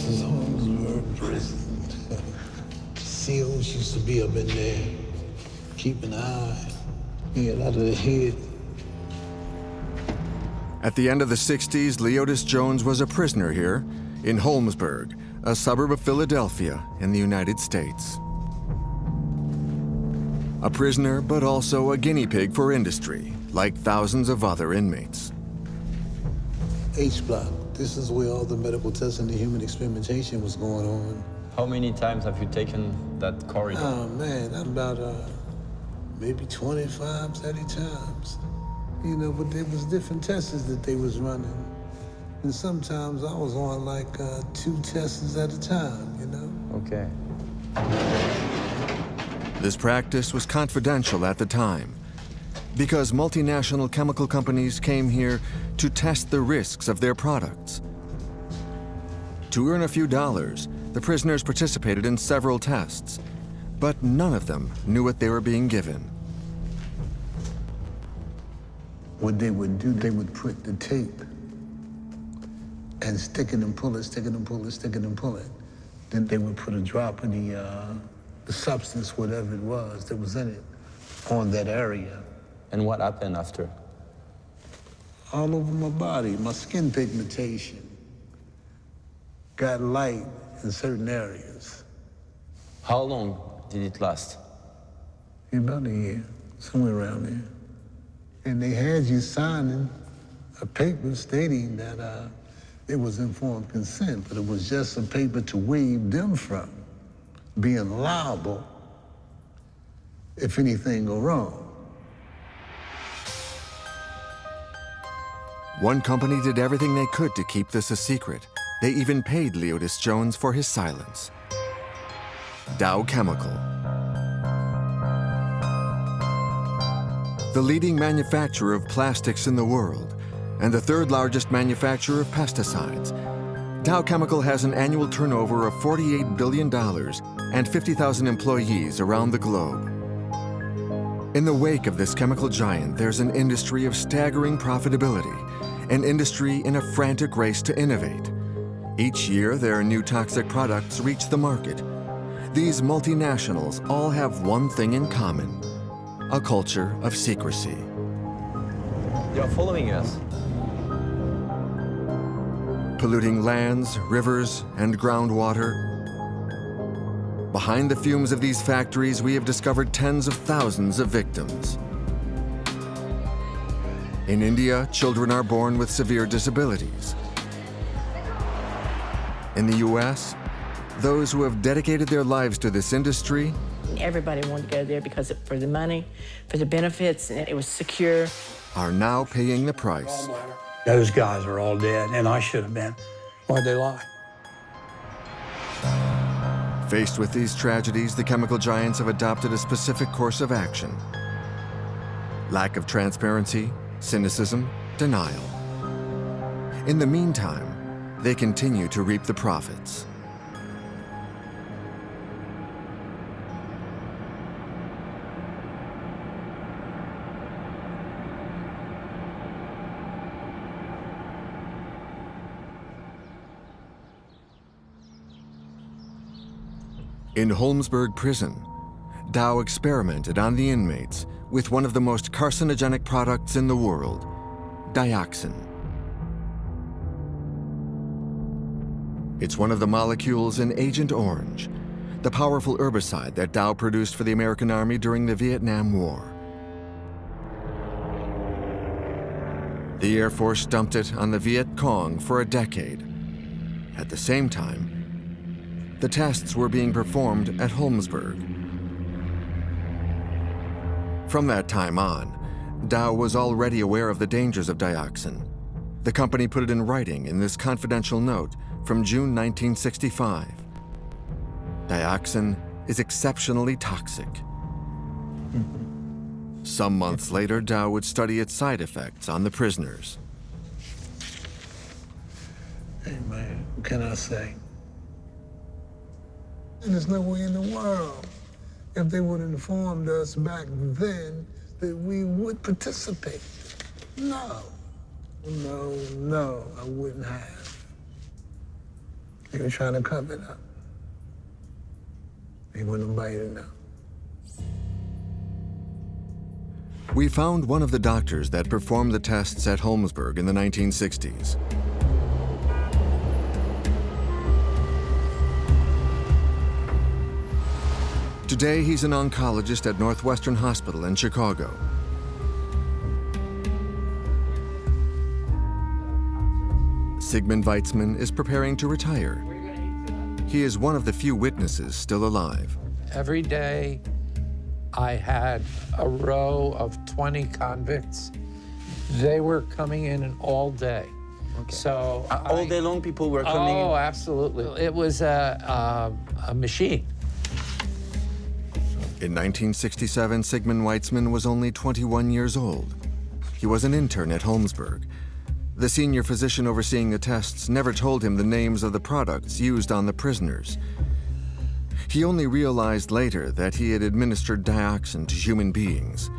This is Holmesburg Prison. SEALs used to be up in there, keep an eye, get out of the head. At the end of the 60s, Leotis Jones was a prisoner here in Holmesburg, a suburb of Philadelphia in the United States. A prisoner, but also a guinea pig for industry, like thousands of other inmates. H block. This is where all the medical testing and human experimentation was going on. How many times have you taken that corridor? Oh man, about maybe 25, 30 times. You know, but there was different tests that they was running. And sometimes I was on like 2 tests at a time, you know? Okay. This practice was confidential at the time because multinational chemical companies came here to test the risks of their products. To earn a few dollars, the prisoners participated in several tests, but none of them knew what they were being given. What they would do, they would put the tape and stick it and pull it, stick it and pull it, stick it and pull it. Then they would put a drop of the substance, whatever it was that was in it, on that area. And what happened after? All over my body, my skin pigmentation got light in certain areas. How long did it last? About a year, somewhere around there. And they had you signing a paper stating that it was informed consent, but it was just a paper to waive them from being liable if anything go wrong. One company did everything they could to keep this a secret. They even paid Leotis Jones for his silence. Dow Chemical. The leading manufacturer of plastics in the world and the 3rd largest manufacturer of pesticides, Dow Chemical has an annual turnover of $48 billion and 50,000 employees around the globe. In the wake of this chemical giant, there's an industry of staggering profitability, an industry in a frantic race to innovate. Each year, their new toxic products reach the market. These multinationals all have one thing in common: a culture of secrecy. They are following us. Polluting lands, rivers, and groundwater. Behind the fumes of these factories, we have discovered tens of thousands of victims. In India, children are born with severe disabilities. In the US, those who have dedicated their lives to this industry. Everybody wanted to go there because for the money, for the benefits, and it was secure. Are now paying the price. Those guys are all dead, and I should have been. Why'd they lie? Faced with these tragedies, the chemical giants have adopted a specific course of action: lack of transparency, cynicism, denial. In the meantime, they continue to reap the profits. In Holmesburg Prison, Dow experimented on the inmates with one of the most carcinogenic products in the world, dioxin. It's one of the molecules in Agent Orange, the powerful herbicide that Dow produced for the American Army during the Vietnam War. The Air Force dumped it on the Viet Cong for a decade. At the same time, the tests were being performed at Holmesburg. From that time on, Dow was already aware of the dangers of dioxin. The company put it in writing in this confidential note from June 1965. Dioxin is exceptionally toxic. Some months later, Dow would study its side effects on the prisoners. Hey man, what can I say? And there's no way in the world, if they would have informed us back then, that we would participate. No, I wouldn't have. They were trying to cover it up. They wouldn't bite it now. We found one of the doctors that performed the tests at Holmesburg in the 1960s. Today, he's an oncologist at Northwestern Hospital in Chicago. Sigmund Weitzman is preparing to retire. He is one of the few witnesses still alive. Every day, I had a row of 20 convicts. They were coming in all day. Okay. So all day long, people were coming in? Oh, absolutely. It was a machine. In 1967, Sigmund Weitzman was only 21 years old. He was an intern at Holmesburg. The senior physician overseeing the tests never told him the names of the products used on the prisoners. He only realized later that he had administered dioxin to human beings.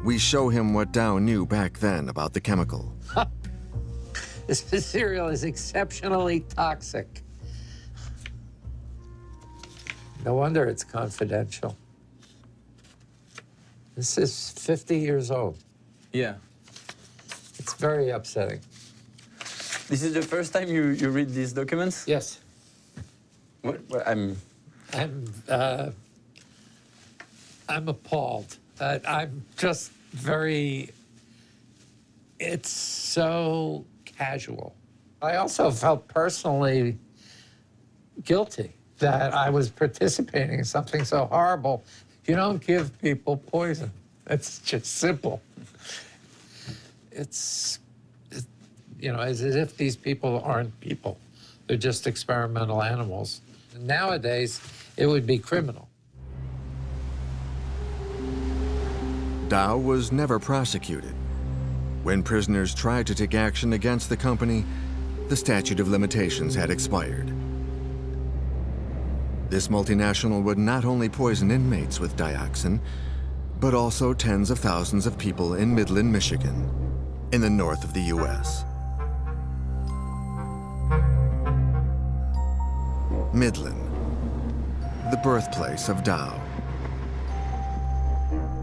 We show him what Dow knew back then about the chemical. This material is exceptionally toxic. No wonder it's confidential. This is 50 years old. Yeah. It's very upsetting. This is the first time you read these documents? Yes. I'm appalled. I'm just very, it's so casual. I also felt personally guilty that I was participating in something so horrible. You don't give people poison. It's just simple. It's as if these people aren't people. They're just experimental animals. Nowadays, it would be criminal. Dow was never prosecuted. When prisoners tried to take action against the company, the statute of limitations had expired. This multinational would not only poison inmates with dioxin, but also tens of thousands of people in Midland, Michigan, in the north of the U.S. Midland, the birthplace of Dow.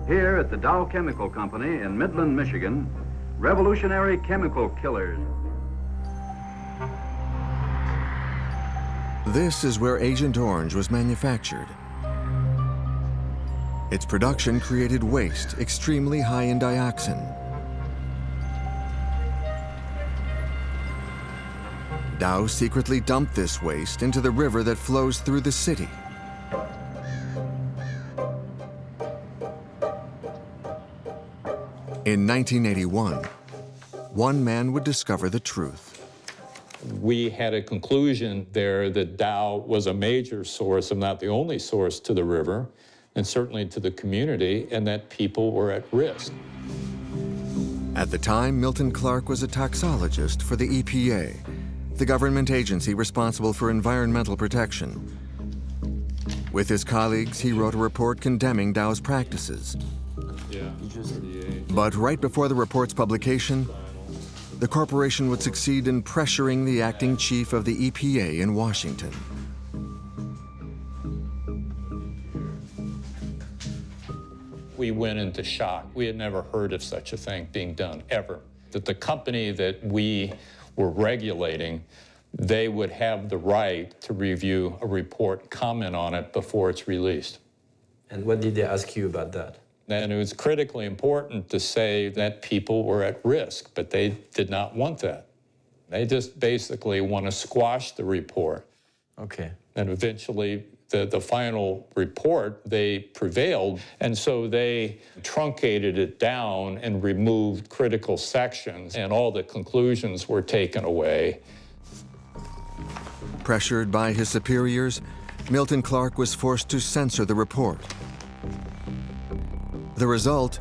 Here at the Dow Chemical Company in Midland, Michigan, revolutionary chemical killers. This is where Agent Orange was manufactured. Its production created waste extremely high in dioxin. Dow secretly dumped this waste into the river that flows through the city. In 1981, one man would discover the truth. We had a conclusion there that Dow was a major source, if not the only source, to the river, and certainly to the community, and that people were at risk. At the time, Milton Clark was a toxologist for the EPA, the government agency responsible for environmental protection. With his colleagues, he wrote a report condemning Dow's practices. But right before the report's publication, the corporation would succeed in pressuring the acting chief of the EPA in Washington. We went into shock. We had never heard of such a thing being done, ever. That the company that we were regulating, they would have the right to review a report, comment on it before it's released. And what did they ask you about that? And it was critically important to say that people were at risk, but they did not want that. They just basically want to squash the report. Okay. And eventually, the final report, they prevailed, and so they truncated it down and removed critical sections, and all the conclusions were taken away. Pressured by his superiors, Milton Clark was forced to censor the report. The result,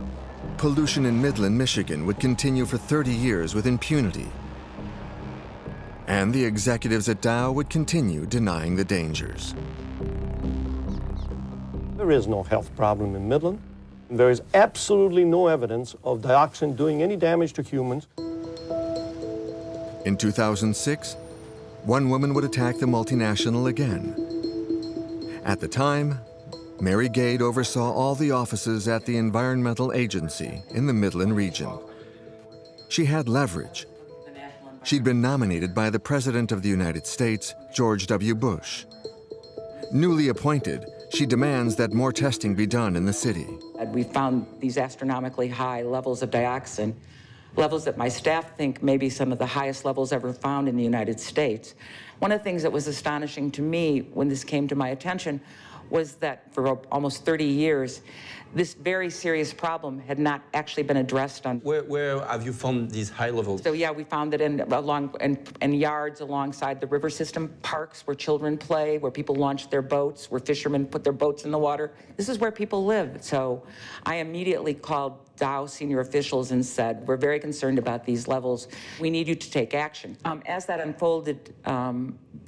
pollution in Midland, Michigan would continue for 30 years with impunity. And the executives at Dow would continue denying the dangers. There is no health problem in Midland. There is absolutely no evidence of dioxin doing any damage to humans. In 2006, one woman would attack the multinational again. At the time, Mary Gade oversaw all the offices at the Environmental Agency in the Midland region. She had leverage. She'd been nominated by the President of the United States, George W. Bush. Newly appointed, she demands that more testing be done in the city. We found these astronomically high levels of dioxin, levels that my staff think may be some of the highest levels ever found in the United States. One of the things that was astonishing to me when this came to my attention was that for almost 30 years, this very serious problem had not actually been addressed on. Where have you found these high levels? So yeah, we found it in yards alongside the river system, parks where children play, where people launch their boats, where fishermen put their boats in the water. This is where people live. So I immediately called Dow senior officials and said, we're very concerned about these levels. We need you to take action. As that unfolded,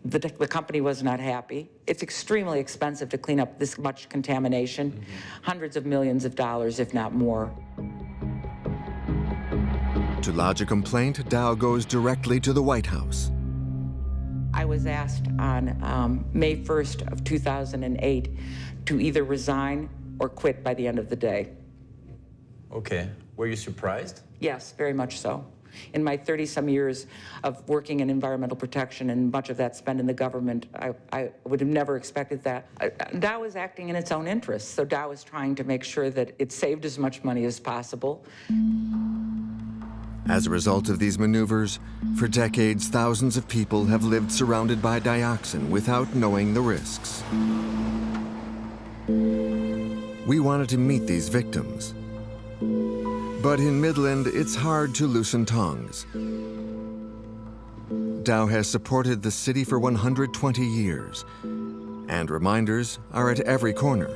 the company was not happy. It's extremely expensive to clean up this much contamination, hundreds of millions of dollars, if not more. To lodge a complaint, Dow goes directly to the White House. I was asked on May 1st of 2008 to either resign or quit by the end of the day. Okay. Were you surprised? Yes, very much so. In my 30-some years of working in environmental protection and much of that spent in the government, I would have never expected that. Dow is acting in its own interests, so Dow is trying to make sure that it saved as much money as possible. As a result of these maneuvers, for decades, thousands of people have lived surrounded by dioxin without knowing the risks. We wanted to meet these victims. But in Midland, it's hard to loosen tongues. Dow has supported the city for 120 years, and reminders are at every corner.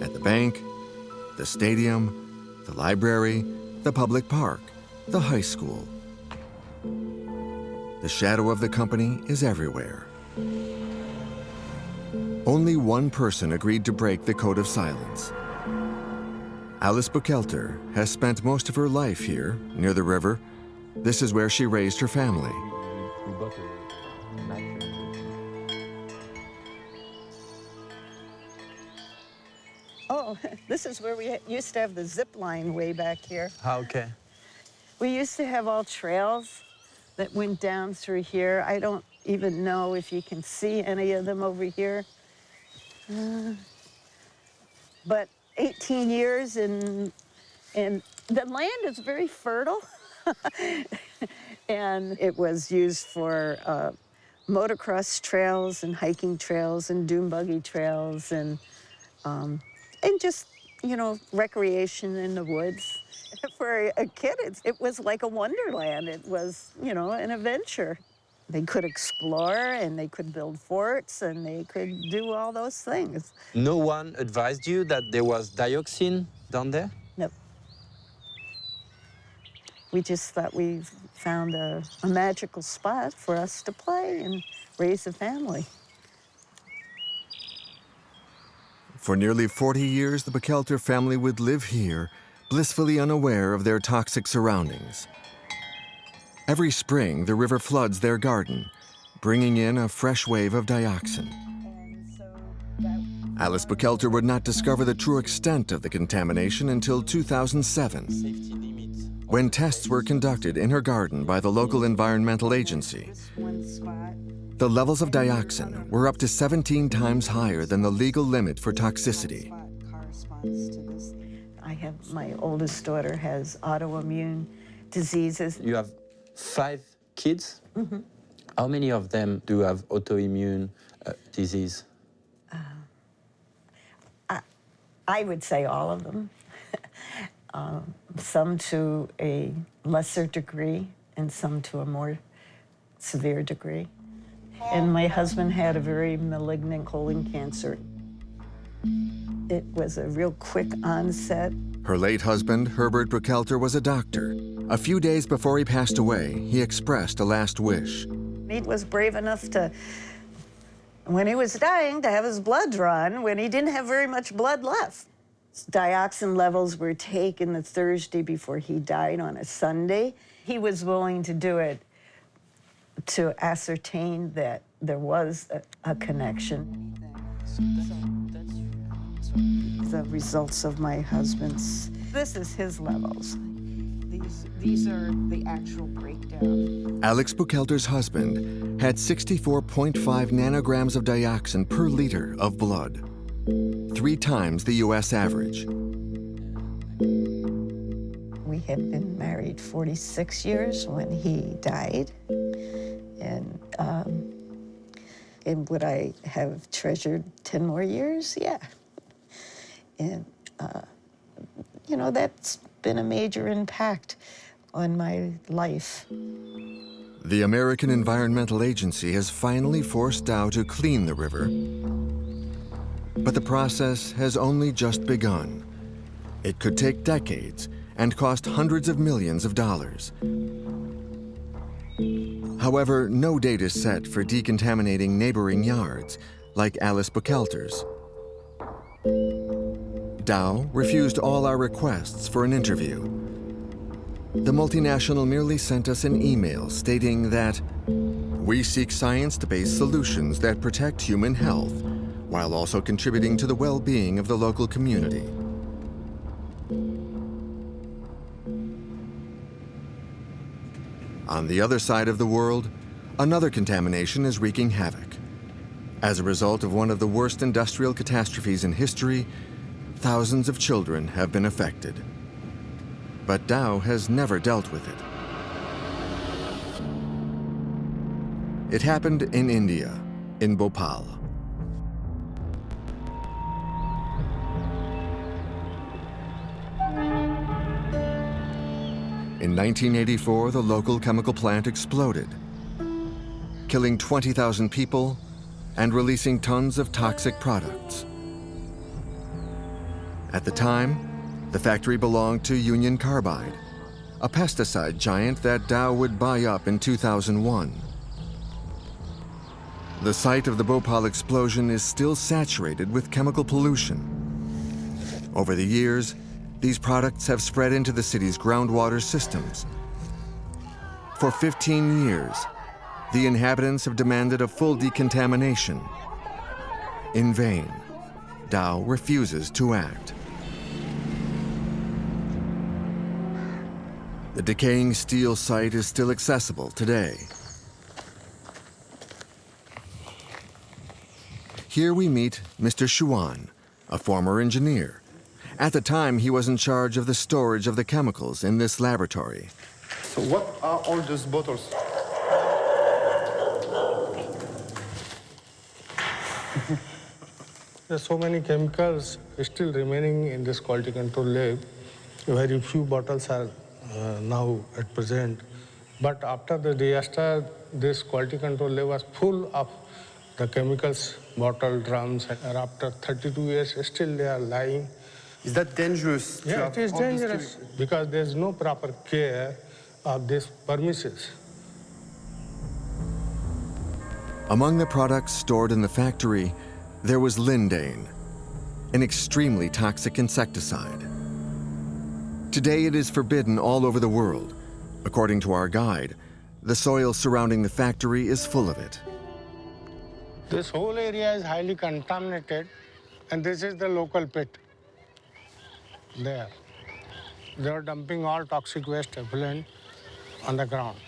At the bank, the stadium, the library, the public park, the high school. The shadow of the company is everywhere. Only one person agreed to break the code of silence. Alice Buckelter has spent most of her life here, near the river. This is where she raised her family. Oh, this is where we used to have the zip line way back here. Okay. We used to have all trails that went down through here. I don't even know if you can see any of them over here. But 18 years and the land is very fertile. And it was used for motocross trails and hiking trails and dune buggy trails and just, you know, recreation in the woods. For a kid, it was like a wonderland. It was, you know, an adventure. They could explore, and they could build forts, and they could do all those things. No one advised you that there was dioxin down there? Nope. We just thought we found a magical spot for us to play and raise a family. For nearly 40 years, the Buckelter family would live here, blissfully unaware of their toxic surroundings. Every spring, the river floods their garden, bringing in a fresh wave of dioxin. Alice Buckelter would not discover the true extent of the contamination until 2007, when tests were conducted in her garden by the local environmental agency. The levels of dioxin were up to 17 times higher than the legal limit for toxicity. My oldest daughter has autoimmune diseases. You have 5 kids? Mm-hmm. How many of them do have autoimmune disease? I would say all of them. Some to a lesser degree and some to a more severe degree. And my husband had a very malignant colon cancer. It was a real quick onset. Her late husband, Herbert Buckelter, was a doctor. A few days before he passed away, he expressed a last wish. He was brave enough to, when he was dying, to have his blood drawn when he didn't have very much blood left. Dioxin levels were taken the Thursday before he died on a Sunday. He was willing to do it to ascertain that there was a connection. The results of my husband's, this is his levels. These are the actual breakdown. Alex Buchelter's husband had 64.5 nanograms of dioxin per liter of blood, 3 times the U.S. average. We had been married 46 years when he died. And would I have treasured 10 more years? Yeah. And, you know, that's been a major impact on my life. The American Environmental Agency has finally forced Dow to clean the river, but the process has only just begun. It could take decades and cost hundreds of millions of dollars. However, no date is set for decontaminating neighboring yards, like Alice Buchelter's. Dow refused all our requests for an interview. The multinational merely sent us an email stating that we seek science-based solutions that protect human health while also contributing to the well-being of the local community. On the other side of the world, another contamination is wreaking havoc. As a result of one of the worst industrial catastrophes in history, thousands of children have been affected. But Dow has never dealt with it. It happened in India, in Bhopal. In 1984, the local chemical plant exploded, killing 20,000 people and releasing tons of toxic products. At the time, the factory belonged to Union Carbide, a pesticide giant that Dow would buy up in 2001. The site of the Bhopal explosion is still saturated with chemical pollution. Over the years, these products have spread into the city's groundwater systems. For 15 years, the inhabitants have demanded a full decontamination. In vain, Dow refuses to act. The decaying steel site is still accessible today. Here we meet Mr. Chuan, a former engineer. At the time, he was in charge of the storage of the chemicals in this laboratory. So what are all those bottles? There are so many chemicals still remaining in this quality control lab. Very few bottles are now at present. But after the disaster, this quality control lab was full of the chemicals, bottle drums, and after 32 years, still they are lying. Is that dangerous? Yeah, it is dangerous because there's no proper care of these premises. Among the products stored in the factory, there was lindane, an extremely toxic insecticide. Today it is forbidden all over the world. According to our guide, the soil surrounding the factory is full of it. This whole area is highly contaminated, and this is the local pit. There. They are dumping all toxic waste effluent on the ground.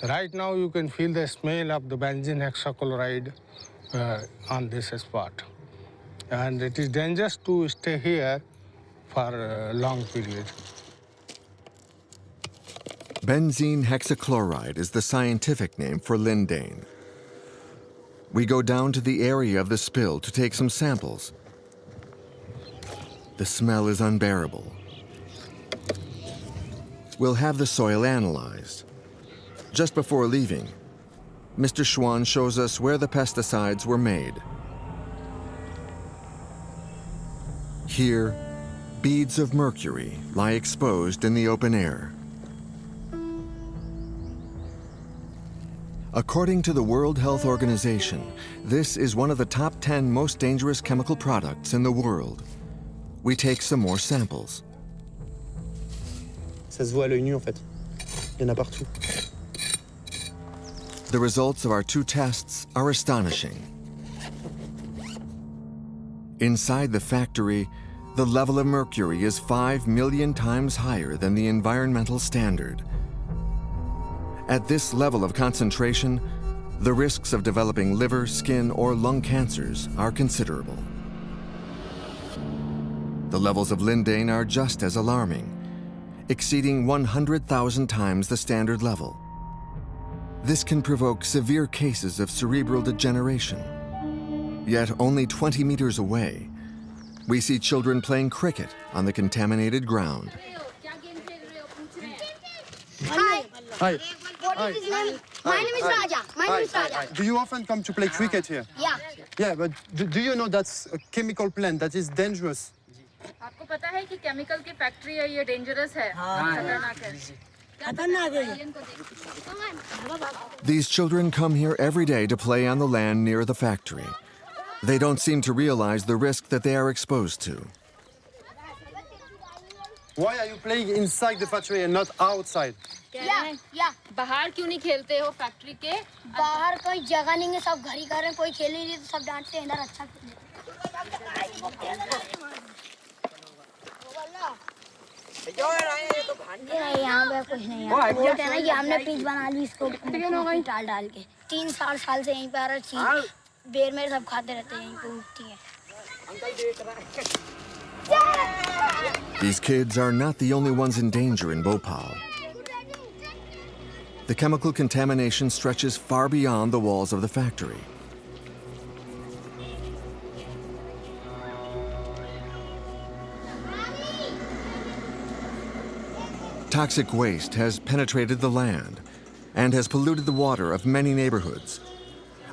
Right now, you can feel the smell of the benzene hexachloride on this spot. And it is dangerous to stay here for a long period. Benzene hexachloride is the scientific name for lindane. We go down to the area of the spill to take some samples. The smell is unbearable. We'll have the soil analyzed. Just before leaving, Mr. Chuan shows us where the pesticides were made. Here, beads of mercury lie exposed in the open air. According to the World Health Organization, this is one of the top 10 most dangerous chemical products in the world. We take some more samples. Ça se voit à l'œil nu en fait. Il y en a partout. The results of our two tests are astonishing. Inside the factory, the level of mercury is 5 million times higher than the environmental standard. At this level of concentration, the risks of developing liver, skin, or lung cancers are considerable. The levels of lindane are just as alarming, exceeding 100,000 times the standard level. This can provoke severe cases of cerebral degeneration. Yet only 20 meters away, we see children playing cricket on the contaminated ground. Hi. Hi. What is his name? My name is Raja. My name is Raja. Do you often come to play cricket here? Yeah. Yeah, but do you know that's a chemical plant that is dangerous? आपको पता है कि chemical की factory है ये dangerous है खतरनाक है These children come here every day to play on the land near the factory. They don't seem to realize the risk that they are exposed to. Why are you playing inside the factory and not outside? या बाहर क्यों नहीं खेलते हो factory के बाहर कोई जगह नहीं है सब घर ही कर रहे हैं कोई खेल नहीं रही तो सब डांटते हैं इधर अच्छा खेल यहाँ पे कुछ नहीं है बोलते हैं ना कि हमने पिच बना ली इसको डाल डाल के 3 साल से यहीं पे आ रहा चीज बेर में सब खाते रहते हैं यहीं पे उगती है These kids are not the only ones in danger in Bhopal. The chemical contamination stretches far beyond the walls of the factory. Toxic waste has penetrated the land and has polluted the water of many neighborhoods.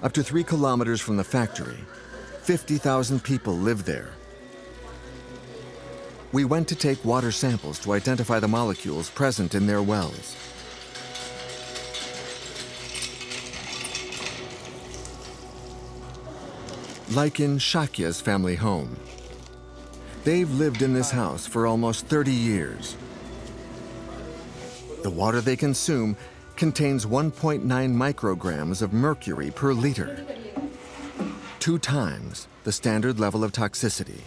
Up to 3 kilometers from the factory, 50,000 people live there. We went to take water samples to identify the molecules present in their wells. Like in Shakya's family home. They've lived in this house for almost 30 years. The water they consume contains 1.9 micrograms of mercury per liter, 2 times the standard level of toxicity.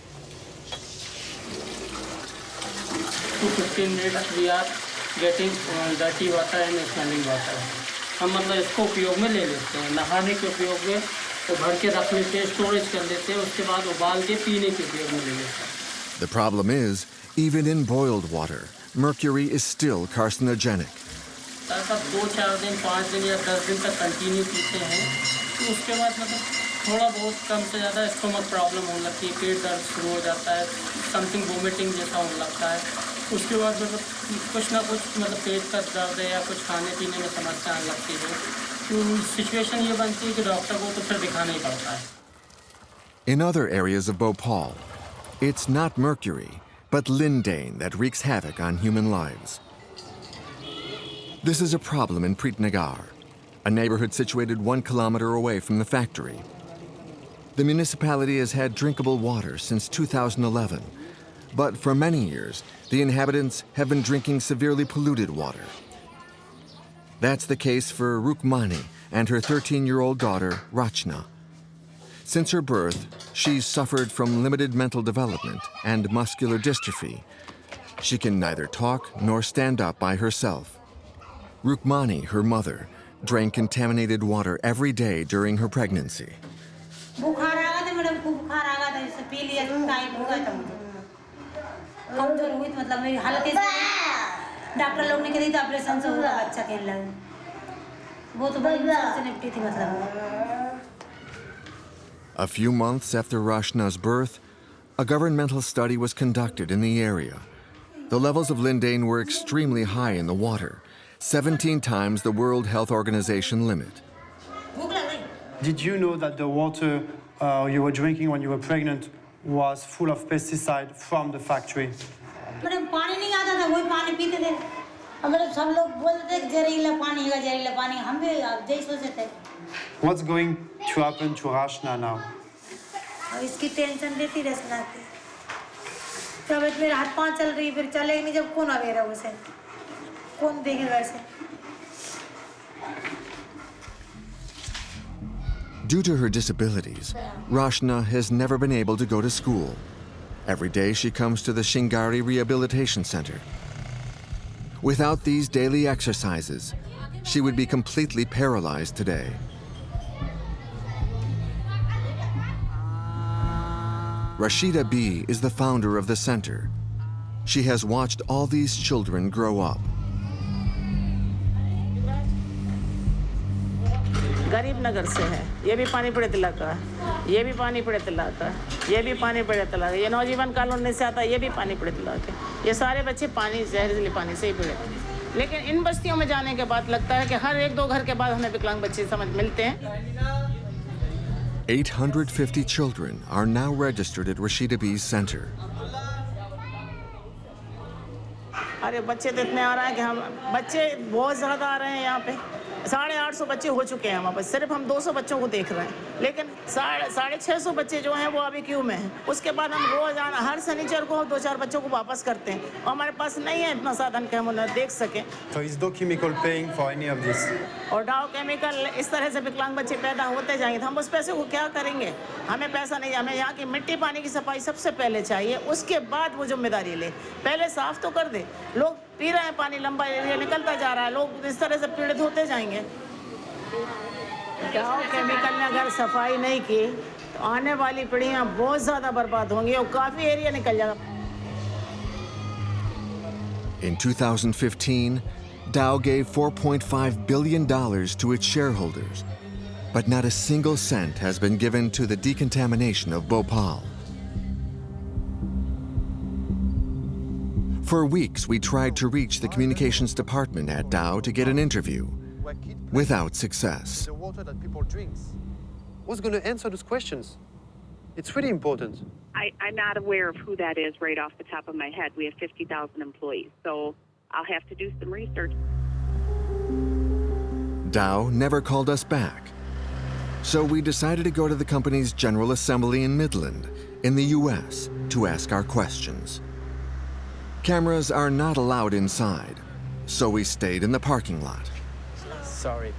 15 minutes we are getting dirty water and smelling water. हम मतलब इसको उपयोग में ले लेते हैं नहाने के उपयोग में तो भर के रख लेते हैं स्टोरेज कर लेते हैं उसके बाद उबाल के पीने के उपयोग में ले लेते हैं. The problem is, even in boiled water, mercury is still carcinogenic. तब 2-4 दिन 5 दिन या 10 दिन तक कंटिन्यू पीते हैं तो उसके बाद मतलब थोड़ा बहुत कम से ज़्यादा स्टोमक प्रॉब्लम होने लगती है पेट दर्द शुरू हो जाता है समथिंग वोमिटिंग जैसा होने लगता है उसके बाद मतलब कुछ ना कुछ मतलब पेट का दर्द है या कुछ खाने पीने में समस्या आने लगती है तो सिचुएशन ये बनती है कि डॉक्टर को तो फिर दिखाना ही पड़ता है. In other areas of Bhopal, it's not mercury, but lindane that wreaks havoc on human lives. This is a problem in Preetnagar, a neighborhood situated 1 kilometer away from the factory. The municipality has had drinkable water since 2011, but for many years, the inhabitants have been drinking severely polluted water. That's the case for Rukmani and her 13-year-old daughter, Rachna. Since her birth, she's suffered from limited mental development and muscular dystrophy. She can neither talk nor stand up by herself. Rukmani, her mother, drank contaminated water every day during her pregnancy. A few months after Rachna's birth, a governmental study was conducted in the area. The levels of lindane were extremely high in the water, 17 times the World Health Organization limit. Did you know that the water you were drinking when you were pregnant was full of pesticide from the factory? What's going to happen to Rachna now? इसकी tension लेती रचना की जब मेरे हाथ पांव चल रही फिर चलेगी नहीं जब कौन आवेगा उसे कौन देखेगा इसे Due to her disabilities, Rachna has never been able to go to school. Every day she comes to the Shingari Rehabilitation Center. Without these daily exercises, she would be completely paralyzed today. Rashida B. is the founder of the center. She has watched all these children grow up. गरीब नगर से है, ये भी पानी पड़े तिला का, ये भी पानी पड़े तिला का, ये भी पानी पड़े तिला का, ये नौजीवन कॉलोनी से आता है, ये भी पानी पड़े तिला के, ये सारे बच्चे पानी जहरीले पानी से ही पड़े। लेकिन इन बस्तियों में जाने के बाद लगता है कि हर एक दो घर के बाद हमें विकलांग बच्चे समझ मिलते हैं। 850 children are now registered at Rashida B.'s center. अरे बच्चे तो इतने आ रहे हैं कि हम बच्चे बहुत ज़्यादा आ रहे हैं यहाँ पे। 850 बच्चे हो चुके हैं हमारे पास, सिर्फ हम 200 बच्चों को देख रहे हैं, लेकिन 650 बच्चे जो हैं वो अभी क्यू में हैं। उसके बाद हम रोजाना हर शनिचर को 2-4 बच्चों को वापस करते हैं और हमारे पास नहीं है इतना साधन कि हम उन्हें देख सकें। So is Dow Chemical paying for any of this? और डाउ केमिकल इस तरह से विकलांग बच्चे पैदा होते जाएंगे तो हम उस पैसे को क्या करेंगे? हमें पैसा नहीं, हमें यहाँ की मिट्टी पानी की सफाई सबसे पहले चाहिए, उसके बाद वो जिम्मेदारी ले। पहले साफ तो कर दे, लोग पी रहे हैं पानी, लंबा एरिया निकलता जा रहा है, लोग इस तरह से पीड़ित होते जाएंगे। डाउ केमिकल ने अगर सफाई नहीं की तो आने वाली पीढ़ियाँ बहुत ज़्यादा बर्बाद होंगी और काफ़ी एरिया निकल जाएगा। In 2015, Dow gave $4.5 billion to its shareholders, but not a single cent has been given to the decontamination of Bhopal. For weeks, we tried to reach the communications department at Dow to get an interview, without success. The water that people drink. Who's going to answer those questions? It's really important. I'm not aware of who that is right off the top of my head. We have 50,000 employees, so I'll have to do some research. Dow never called us back, so we decided to go to the company's General Assembly in Midland, in the U.S., to ask our questions. Cameras are not allowed inside, so we stayed in the parking lot. Sorry,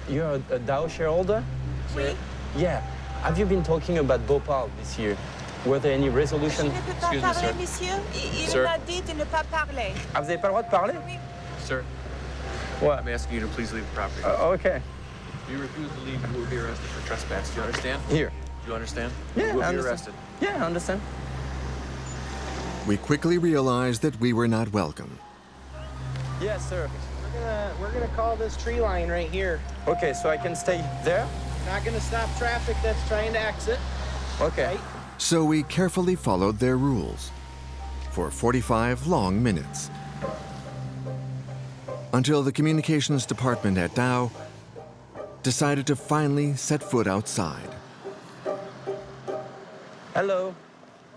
you're a Dow shareholder? Oui. Yeah. Have you been talking about Bhopal this year? Were there any resolution? Je ne peux pas parler, monsieur. Il m'a dit de ne pas parler. Ah, vous n'avez pas le droit de parler? Oui. Sir, What? I'm asking you to please leave the property. Okay. If you refuse to leave, you will be arrested for trespass. Do you understand? Here. Do you understand? Yeah, You will I be understand. arrested. Yeah, I understand. We quickly realized that we were not welcome. Yes, sir. We're gonna call this tree line right here. Okay, so I can stay there? Not gonna stop traffic that's trying to exit. Okay. So we carefully followed their rules for 45 long minutes, until the communications department at Dow decided to finally set foot outside. Hello.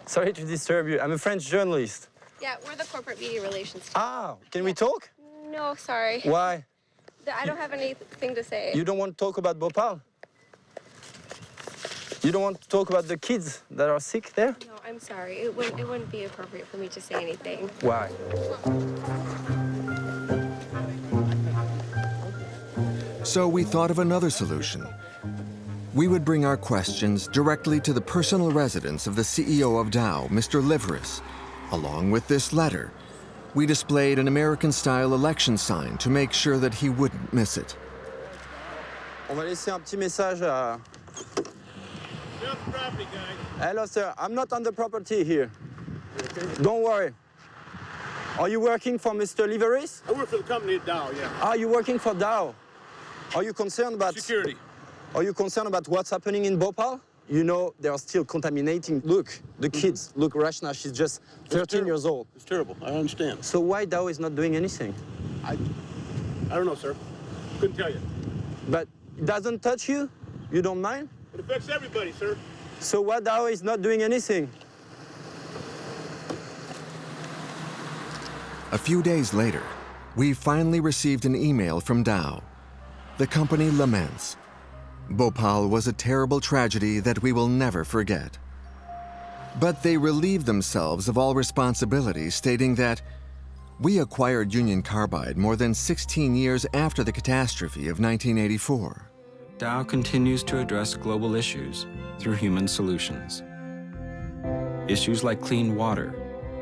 Sorry to disturb you. I'm a French journalist. Yeah, we're the corporate media relations team. Ah, can we talk? No, sorry. Why? I don't have anything to say. You don't want to talk about Bhopal? You don't want to talk about the kids that are sick there? No, I'm sorry. It wouldn't be appropriate for me to say anything. Why? So we thought of another solution. We would bring our questions directly to the personal residence of the CEO of Dow, Mr. Liveris. Along with this letter, we displayed an American-style election sign to make sure that he wouldn't miss it. On va laisser un petit message à... Hello, sir. I'm not on the property here. Don't worry. Are you working for Mr. Liveris? I work for the company at Dow, yeah. Are you working for Dow? Are you concerned about... Security. Are you concerned about what's happening in Bhopal? You know, they are still contaminating. Look, the kids. Look, Rachna, she's just 13 years old. It's terrible. I understand. So why Dow is not doing anything? I don't know, sir. Couldn't tell you. But it doesn't touch you? You don't mind? It affects everybody, sir. So why Dow is not doing anything? A few days later, we finally received an email from Dow. The company laments. Bhopal was a terrible tragedy that we will never forget. But they relieved themselves of all responsibility, stating that we acquired Union Carbide more than 16 years after the catastrophe of 1984. Dow continues to address global issues through human solutions. Issues like clean water,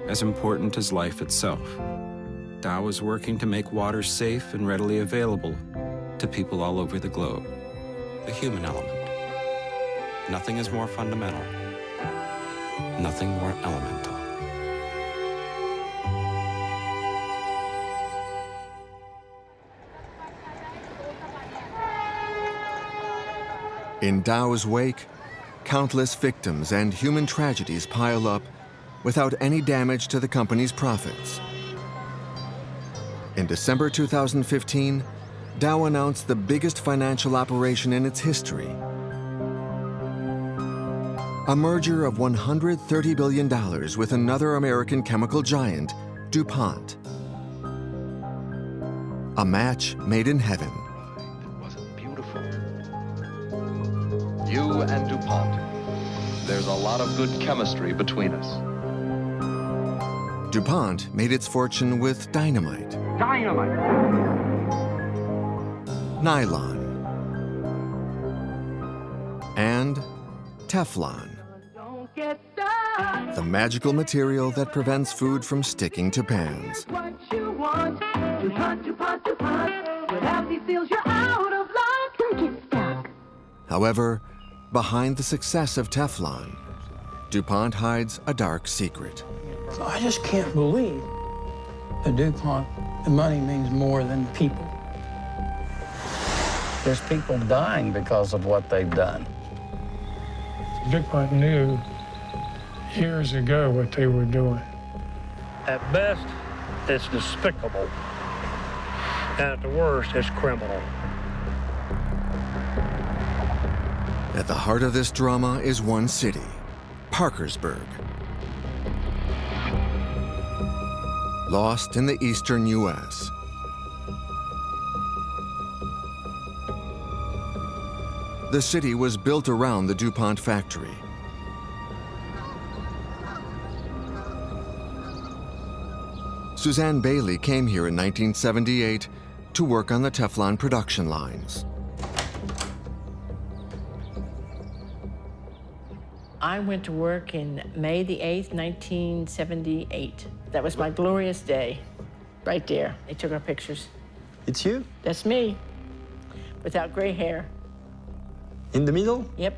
as important as life itself. Dow is working to make water safe and readily available to people all over the globe. The human element. Nothing is more fundamental. Nothing more elemental. In Dow's wake, countless victims and human tragedies pile up without any damage to the company's profits. In December 2015, Dow announced the biggest financial operation in its history. A merger of $130 billion with another American chemical giant, DuPont. A match made in heaven. You and DuPont. There's a lot of good chemistry between us. DuPont made its fortune with dynamite, Dynamite! nylon, and Teflon. The magical material that prevents food from sticking to pans. However, behind the success of Teflon, DuPont hides a dark secret. So I just can't believe at DuPont the money means more than people. There's people dying because of what they've done. DuPont knew years ago what they were doing. At best, it's despicable. And at the worst, it's criminal. At the heart of this drama is one city, Parkersburg. Lost in the eastern U.S. The city was built around the DuPont factory. Suzanne Bailey came here in 1978 to work on the Teflon production lines. I went to work in May the 8th, 1978. That was my glorious day, right there. They took our pictures. It's you? That's me, without gray hair. In the middle? Yep.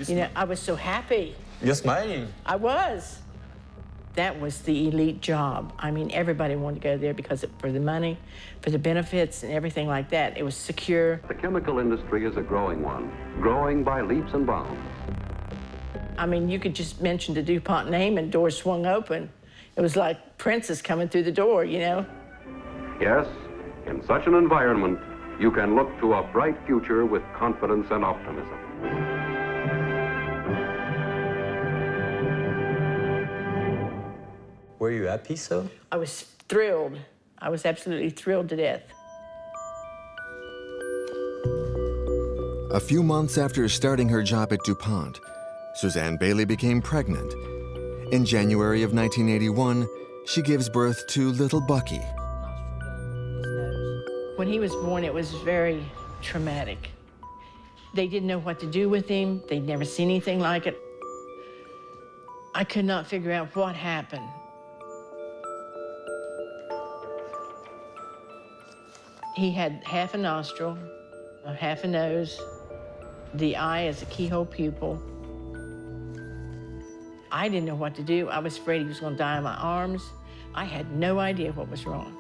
You know, I was so happy. You're smiling. I was. That was the elite job. I mean, everybody wanted to go there because for the money, for the benefits, and everything like that. It was secure. The chemical industry is a growing one, growing by leaps and bounds. I mean, you could just mention the DuPont name and doors swung open. It was like princes coming through the door, you know? Yes, in such an environment, you can look to a bright future with confidence and optimism. Were you happy, so? I was thrilled. I was absolutely thrilled to death. A few months after starting her job at DuPont, Suzanne Bailey became pregnant. In January of 1981, she gives birth to little Bucky. When he was born, it was very traumatic. They didn't know what to do with him. They'd never seen anything like it. I could not figure out what happened. He had half a nostril, half a nose, the eye is a keyhole pupil. I didn't know what to do. I was afraid he was going to die in my arms. I had no idea what was wrong.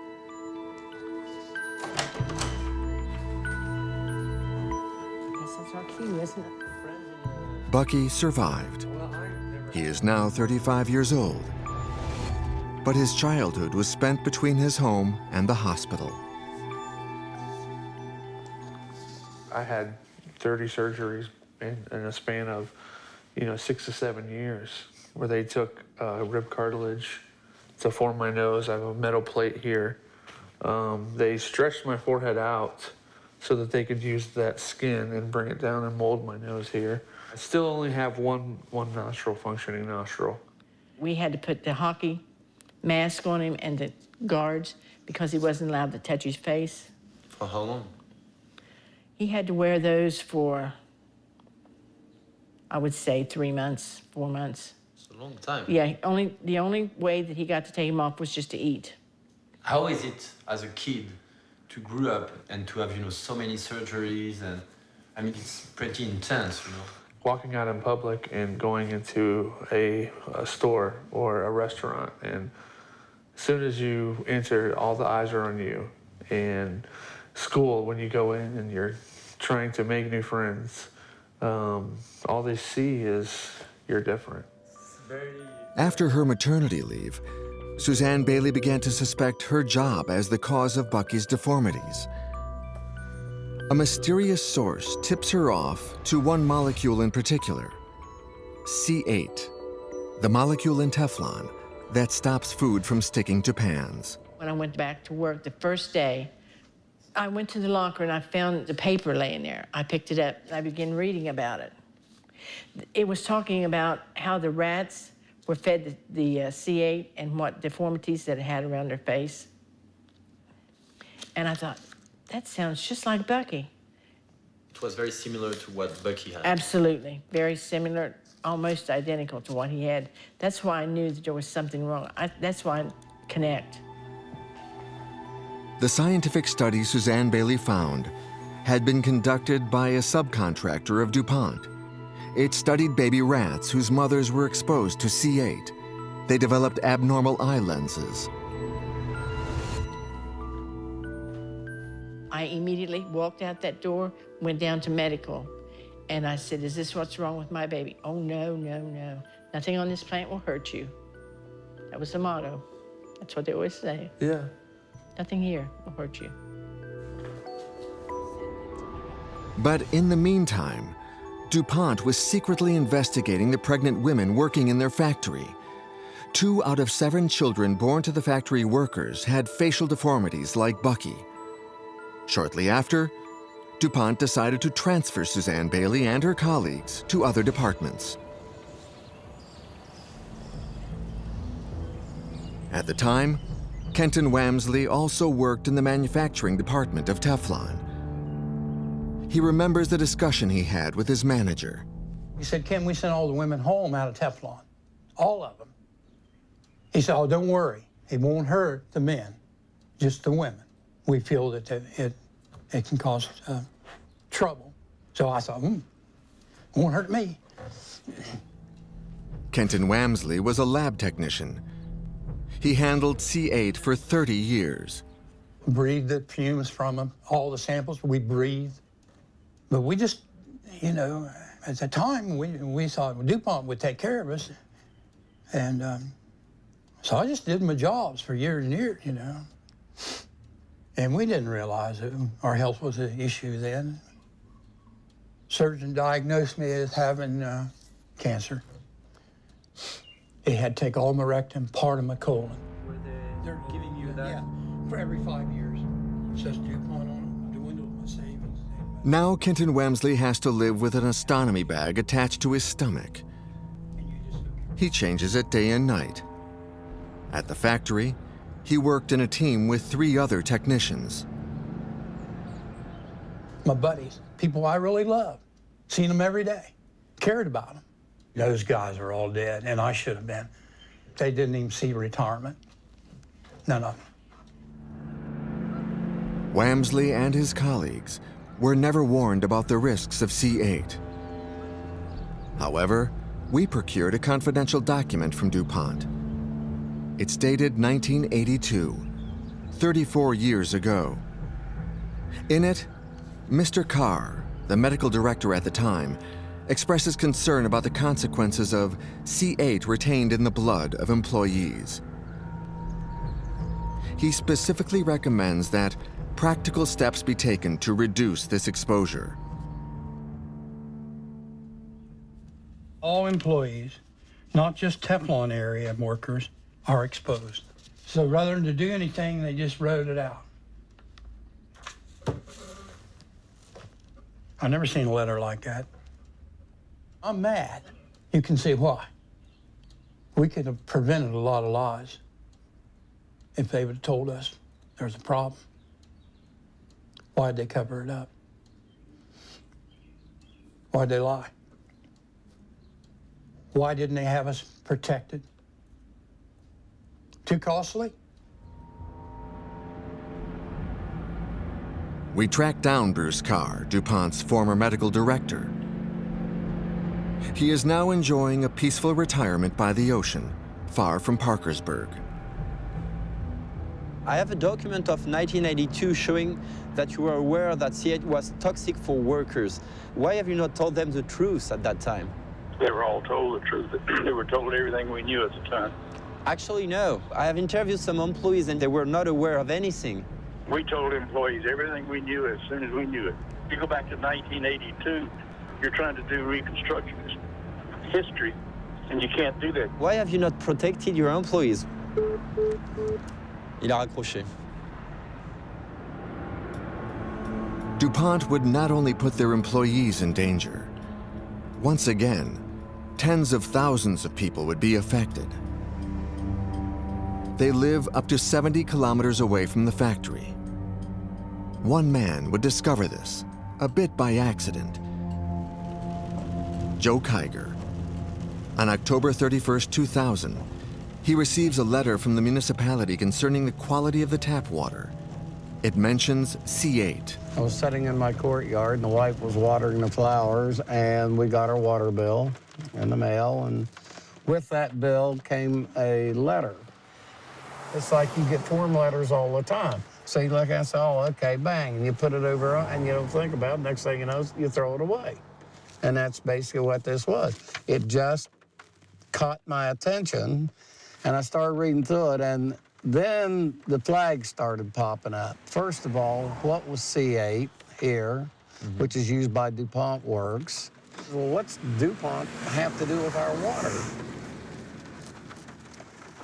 I guess that's our cue, isn't it? Bucky survived. He is now 35 years old. But his childhood was spent between his home and the hospital. I had 30 surgeries in a span of, 6 to 7 years, where they took rib cartilage to form my nose. I have a metal plate here. They stretched my forehead out so that they could use that skin and bring it down and mold my nose here. I still only have one nostril, functioning nostril. We had to put the hockey mask on him and the guards because he wasn't allowed to touch his face. For how long? He had to wear those for, I would say, 3 months, 4 months. It's a long time. Yeah, the only way that he got to take him off was just to eat. How is it as a kid to grow up and to have, so many surgeries? And I mean, it's pretty intense, Walking out in public and going into a store or a restaurant, and as soon as you enter, all the eyes are on you. And school, when you go in and you're trying to make new friends, all they see is you're different. After her maternity leave, Suzanne Bailey began to suspect her job as the cause of Bucky's deformities. A mysterious source tips her off to one molecule in particular, C8, the molecule in Teflon that stops food from sticking to pans. When I went back to work the first day, I went to the locker and I found the paper laying there. I picked it up and I began reading about it. It was talking about how the rats were fed the C8 and what deformities that it had around their face. And I thought, that sounds just like Bucky. It was very similar to what Bucky had. Absolutely, very similar, almost identical to what he had. That's why I knew that there was something wrong. That's why I connect. The scientific study Suzanne Bailey found had been conducted by a subcontractor of DuPont. It studied baby rats whose mothers were exposed to C8. They developed abnormal eye lenses. I immediately walked out that door, went down to medical, and I said, is this what's wrong with my baby? Oh, no, no, no. Nothing on this plant will hurt you. That was the motto. That's what they always say. Yeah. Nothing here will hurt you. But in the meantime, DuPont was secretly investigating the pregnant women working in their factory. 2 out of 7 children born to the factory workers had facial deformities like Bucky. Shortly after, DuPont decided to transfer Suzanne Bailey and her colleagues to other departments. At the time, Kenton Wamsley also worked in the manufacturing department of Teflon. He remembers the discussion he had with his manager. He said, can we send all the women home out of Teflon? All of them. He said, oh, don't worry. It won't hurt the men, just the women. We feel that it can cause trouble. So I thought, won't hurt me. Kenton Wamsley was a lab technician. He handled C8 for 30 years. Breathed the fumes from them, all the samples we breathed. But we just, at the time, we thought DuPont would take care of us. And so I just did my jobs for years and years, And we didn't realize that our health was an issue then. Surgeon diagnosed me as having cancer. It had to take all my rectum, part of my colon. They're giving you that? Yeah, for every 5 years. It says DuPont on it, dwindled my savings. Now Kenton Wamsley has to live with an ostomy bag attached to his stomach. He changes it day and night. At the factory, he worked in a team with 3 other technicians. My buddies, people I really love, seen them every day, cared about them. Those guys are all dead, and I should have been. They didn't even see retirement. None of them. Wamsley and his colleagues were never warned about the risks of C8. However, we procured a confidential document from DuPont. It's dated 1982, 34 years ago. In it, Mr. Carr, the medical director at the time, expresses concern about the consequences of C8 retained in the blood of employees. He specifically recommends that practical steps be taken to reduce this exposure. All employees, not just Teflon area workers, are exposed. So rather than to do anything, they just wrote it out. I've never seen a letter like that. I'm mad. You can see why. We could have prevented a lot of lies if they would have told us there was a problem. Why'd they cover it up? Why'd they lie? Why didn't they have us protected? Too costly? We tracked down Bruce Carr, DuPont's former medical director. He is now enjoying a peaceful retirement by the ocean, far from Parkersburg. I have a document of 1982 showing that you were aware that C8 was toxic for workers. Why have you not told them the truth at that time? They were all told the truth. They were told everything we knew at the time. Actually, no. I have interviewed some employees and they were not aware of anything. We told employees everything we knew as soon as we knew it. If you go back to 1982, you're trying to do reconstructionist history, and you can't do that. Why have you not protected your employees? Il a raccroché. DuPont would not only put their employees in danger. Once again, tens of thousands of people would be affected. They live up to 70 kilometers away from the factory. One man would discover this, a bit by accident. Joe Kiger. On October 31st, 2000, he receives a letter from the municipality concerning the quality of the tap water. It mentions C8. I was sitting in my courtyard and the wife was watering the flowers, and we got our water bill in the mail, and with that bill came a letter. It's like you get form letters all the time. So you look and say, oh, okay, bang, and you put it over and you don't think about it. Next thing you know, you throw it away. And that's basically what this was. It just caught my attention, and I started reading through it, and then the flags started popping up. First of all, what was C8 here, which is used by DuPont Works? Well, what's DuPont have to do with our water?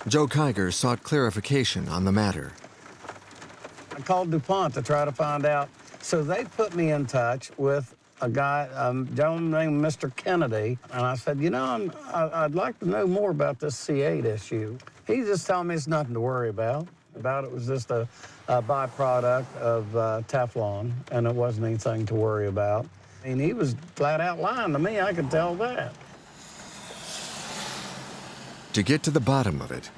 Joe Kiger sought clarification on the matter. I called DuPont to try to find out. So they put me in touch with a guy, gentleman named Mr. Kennedy, and I said, you know, I'd like to know more about this C8 issue. He just told me it's nothing to worry about. It was just a byproduct of Teflon, and it wasn't anything to worry about. I mean, he was flat out lying to me, I could tell that. To get to the bottom of it,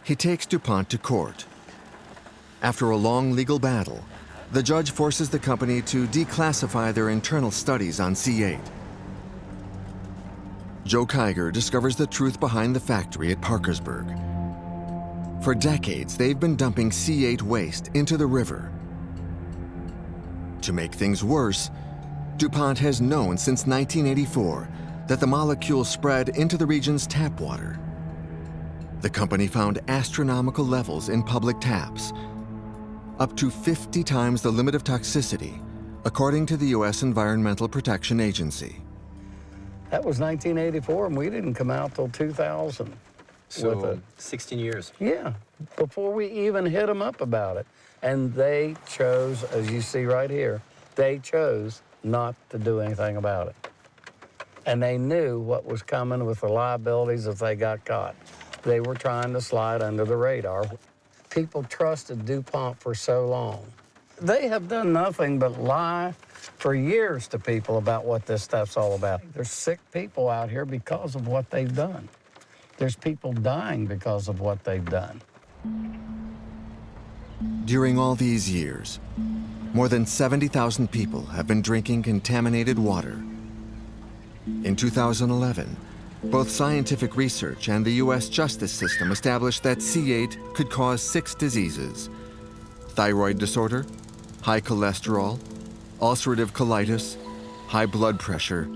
he takes DuPont to court. After a long legal battle, the judge forces the company to declassify their internal studies on C8. Joe Kiger discovers the truth behind the factory at Parkersburg. For decades, they've been dumping C8 waste into the river. To make things worse, DuPont has known since 1984 that the molecule spread into the region's tap water. The company found astronomical levels in public taps, up to 50 times the limit of toxicity, according to the U.S. Environmental Protection Agency. That was 1984, and we didn't come out till 2000. So, with it. 16 years. Yeah, before we even hit them up about it. And they chose, as you see right here, they chose not to do anything about it. And they knew what was coming with the liabilities if they got caught. They were trying to slide under the radar. People trusted DuPont for so long. They have done nothing but lie for years to people about what this stuff's all about. There's sick people out here because of what they've done. There's people dying because of what they've done. During all these years, more than 70,000 people have been drinking contaminated water. In 2011, both scientific research and the U.S. justice system established that C8 could cause 6 diseases: thyroid disorder, high cholesterol, ulcerative colitis, high blood pressure,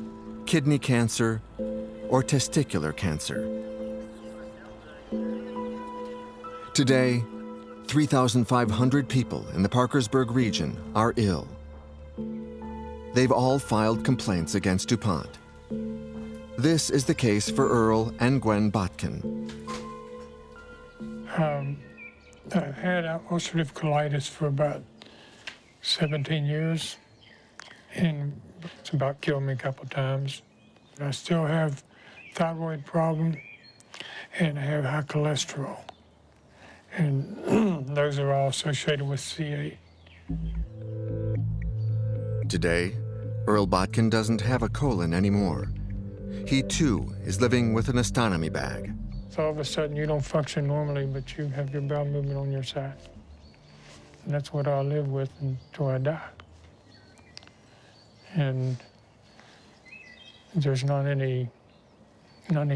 kidney cancer, or testicular cancer. Today, 3,500 people in the Parkersburg region are ill. They've all filed complaints against DuPont. This is the case for Earl and Gwen Botkin. I've had ulcerative colitis for about 17 years, and it's about killed me a couple of times. I still have thyroid problem, and I have high cholesterol. And those are all associated with C8. Today, Earl Botkin doesn't have a colon anymore. He, too, is living with an ostomy bag. So all of a sudden, you don't function normally, but you have your bowel movement on your side. And that's what I'll live with until I die. And there's not any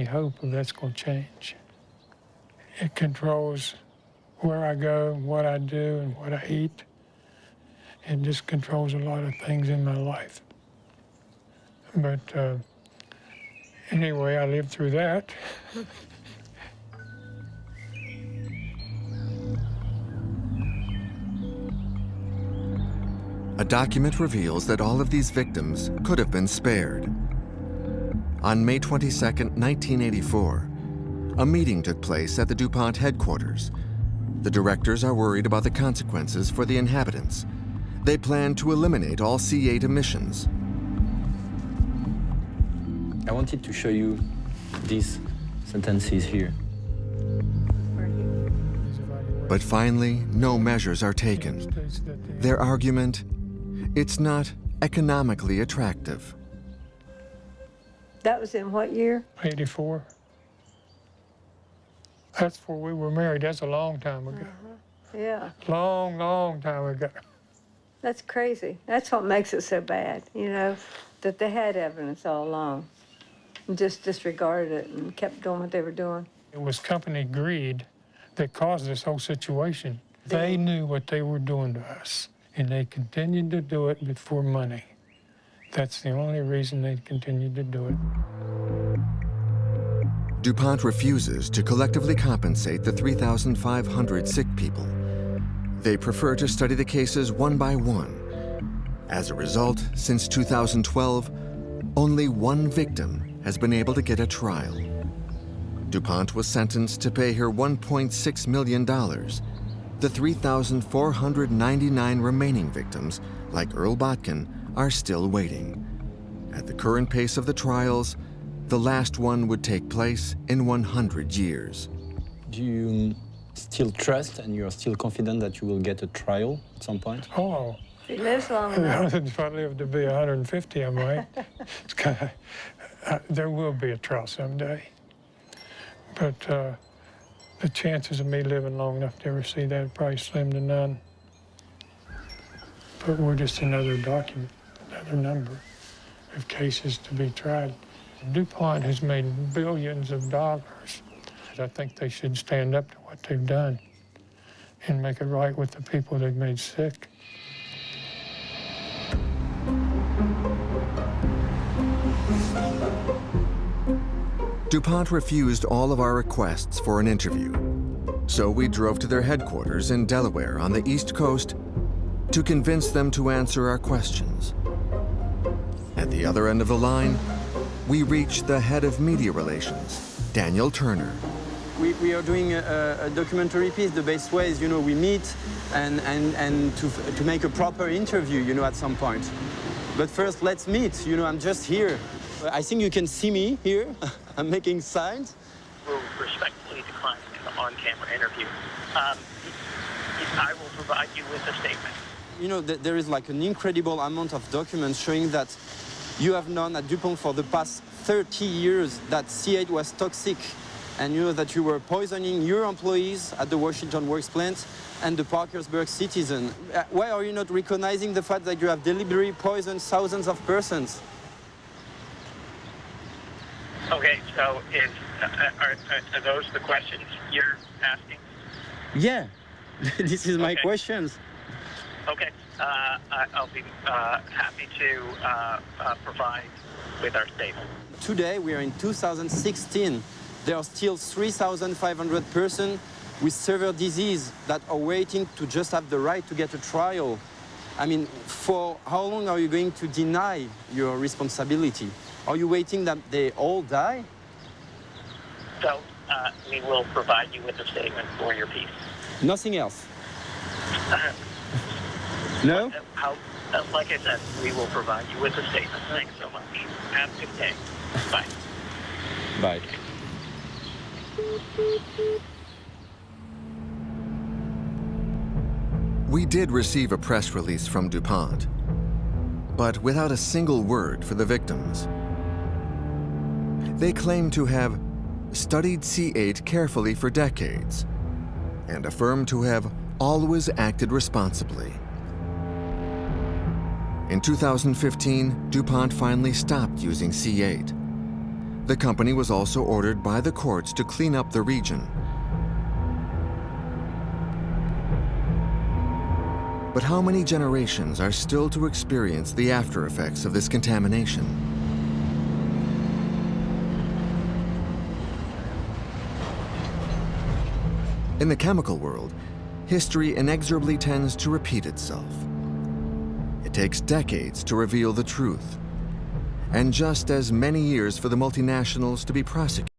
hope of that's going to change. It controls where I go, what I do, and what I eat. It just controls a lot of things in my life. But anyway, I lived through that. A document reveals that all of these victims could have been spared. On May 22, 1984, a meeting took place at the DuPont headquarters. The directors are worried about the consequences for the inhabitants. They plan to eliminate all C8 emissions. I wanted to show you these sentences here. But finally, no measures are taken. Their argument, it's not economically attractive. That was in what year? 84. That's before we were married. That's a long time ago. Yeah. Long, long time ago. That's crazy. That's what makes it so bad, you know, that they had evidence all along and just disregarded it and kept doing what they were doing. It was company greed that caused this whole situation. They knew what they were doing to us, and they continued to do it for money. That's the only reason they continued to do it. DuPont refuses to collectively compensate the 3,500 sick people. They prefer to study the cases one by one. As a result, since 2012, only one victim has been able to get a trial. DuPont was sentenced to pay her $1.6 million. The 3,499 remaining victims, like Earl Botkin, are still waiting. At the current pace of the trials, the last one would take place in 100 years. Do you still trust and you're still confident that you will get a trial at some point? Oh. If he lives long enough. If I live to be 150, I might. There will be a trial someday. But the chances of me living long enough to ever see that are probably slim to none. But we're just another document, another number of cases to be tried. DuPont has made billions of dollars. I think they should stand up to what they've done and make it right with the people they've made sick. DuPont refused all of our requests for an interview. So we drove to their headquarters in Delaware on the East Coast to convince them to answer our questions. At the other end of the line, we reached the head of media relations, Daniel Turner. We are doing a documentary piece. The best way is, we meet and to make a proper interview, at some point. But first, let's meet. I'm just here. I think you can see me here. I'm making signs. We'll respectfully decline an on-camera interview. I will provide you with a statement. There is like an incredible amount of documents showing that you have known at DuPont for the past 30 years that C8 was toxic, and that you were poisoning your employees at the Washington Works plant and the Parkersburg citizen. Why are you not recognizing the fact that you have deliberately poisoned thousands of persons? Okay, so are those the questions you're asking? Yeah, this is my questions. Okay, I'll be happy to provide with our statement. Today, we are in 2016. There are still 3,500 persons with severe disease that are waiting to just have the right to get a trial. I mean, for how long are you going to deny your responsibility? Are you waiting that they all die? So, we will provide you with a statement for your piece. Nothing else? No? Like I said, we will provide you with a statement. Thanks so much. Have a good day. Bye. Bye. We did receive a press release from DuPont. but without a single word for the victims. They claim to have studied C8 carefully for decades and affirm to have always acted responsibly. In 2015, DuPont finally stopped using C8. The company was also ordered by the courts to clean up the region. But how many generations are still to experience the after effects of this contamination? In the chemical world, history inexorably tends to repeat itself. It takes decades to reveal the truth, and just as many years for the multinationals to be prosecuted.